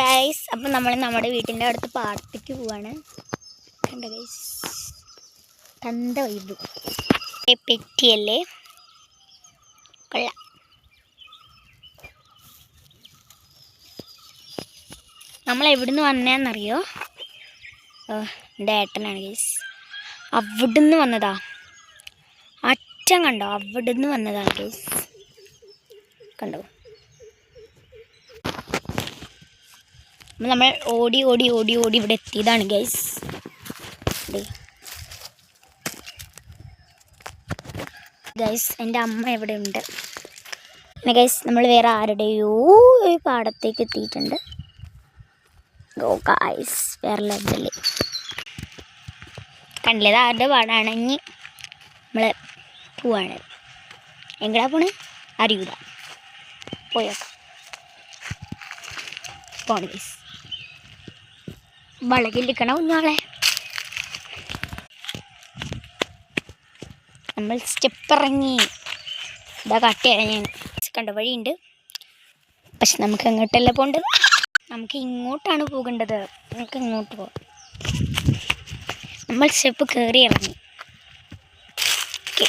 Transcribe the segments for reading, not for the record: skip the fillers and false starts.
Guys, അപ്പം നമ്മൾ നമ്മുടെ വീട്ടിൻ്റെ അടുത്ത് പാടത്തേക്ക് പോവാണ്. കണ്ട ഗൈസ്, തന്ത വൈബ് പെറ്റിയല്ലേ, കൊള്ളാം. നമ്മൾ എവിടുന്ന് വന്നേന്നറിയോ? എൻ്റെ ഏട്ടനാണ് ഗൈസ്. അവിടുന്ന് വന്നതാ, അച്ഛൻ കണ്ടോ? അവിടുന്ന് വന്നതാണ് ഗൈസ്, കണ്ടോ? നമ്മൾ ഓടി ഓടി ഓടി ഓടി ഇവിടെ എത്തിയതാണ് ഗൈസ്. ഗൈസ്, എൻ്റെ അമ്മ എവിടെ ഉണ്ട്? പിന്നെ ഗൈസ്, നമ്മൾ വേറെ ആരുടെയോ ഈ പാടത്തേക്ക് എത്തിയിട്ടുണ്ട്. ഗോ ഗൈസ്, വേറെ ലെവല് കണ്ടില്ലേ? ആരുടെ പാടാണ്? ഇനി നമ്മൾ പോവാണ്. എങ്ങടാ പോണ് അറിയൂല, പോയേക്കാം. പോണ് ഗൈസ്, വളകിലിരിക്കണം കുഞ്ഞാളെ. നമ്മൾ സ്റ്റെപ്പ് ഇറങ്ങി ഇതാ കട്ടയാണ്. ഞാൻ കണ്ട വഴിയുണ്ട്, പക്ഷെ നമുക്ക് എങ്ങോട്ടല്ല പോകേണ്ടത്? നമുക്ക് ഇങ്ങോട്ടാണ് പോകേണ്ടത്. നമുക്ക് ഇങ്ങോട്ട് പോകാം. നമ്മൾ സ്റ്റെപ്പ് കയറി ഇറങ്ങി. ഓക്കെ,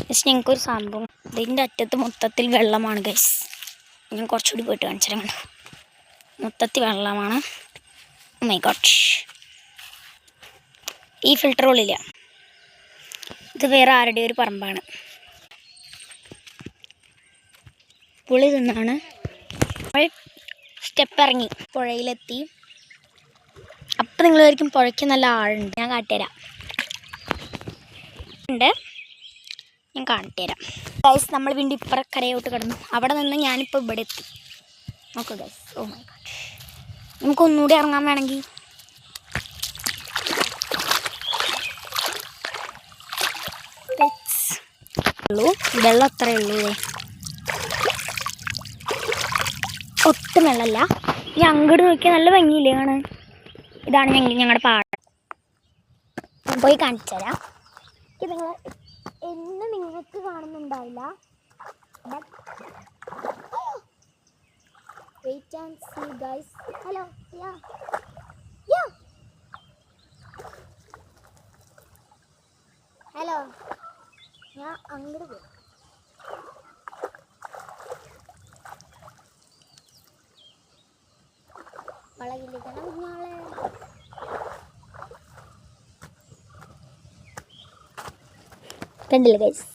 പക്ഷെ ഞങ്ങൾക്കൊരു സംഭവം, ഇതിൻ്റെ അറ്റത്ത് മൊത്തത്തിൽ വെള്ളമാണ് ഗൈസ്. ഞാൻ കുറച്ചുകൂടി പോയിട്ട് കാണിച്ചാൽ കണ്ടു, മൊത്തത്തിൽ വെള്ളമാണ്. ഓ മൈ ഗോഡ്, ഈ ഫിൽറ്റർ ഉള്ളില്ല. ഇത് വേറെ ആരുടെ ഒരു പറമ്പാണ്. പുളി തിന്നാണ്. സ്റ്റെപ്പ് ഇറങ്ങി പുഴയിലെത്തി. അപ്പം നിങ്ങൾ വിചാരിക്കും പുഴയ്ക്ക് നല്ല ആഴുണ്ട്. ഞാൻ കാട്ടിത്തരാം. ഞാൻ കാണിട്ടുതരാം ഗൈസ്. നമ്മൾ വീണ്ടും ഇപ്പുറക്കരയോട്ട് കിടന്നു. അവിടെ നിന്ന് ഞാനിപ്പോൾ ഇവിടെ എത്തി. നോക്കൂ ഗൈസ്, ഓ മൈ ഗോഡ്. നമുക്കൊന്നുകൂടി ഇറങ്ങാൻ വേണമെങ്കിൽ വെള്ളം അത്രയേ ഉള്ളൂ. ഒട്ടും വെള്ളമല്ല. ഞാൻ അങ്ങോട്ട് നോക്കിയാൽ നല്ല ഭംഗിയില്ലേ കാണാൻ? ഇതാണ് ഞങ്ങളുടെ പാടം. പോയി കാണിച്ചു തരാം. ഇത് നിങ്ങൾ എന്ന് നിങ്ങൾക്ക് കാണുന്നുണ്ടാവില്ല. Wait and see guys. Hello, hello, ഞാൻ അങ്ങോട്ട് പോയി. വളകിലിരിക്കണം കുഞ്ഞാളെ. കണ്ടില്ല ഗൈസ്?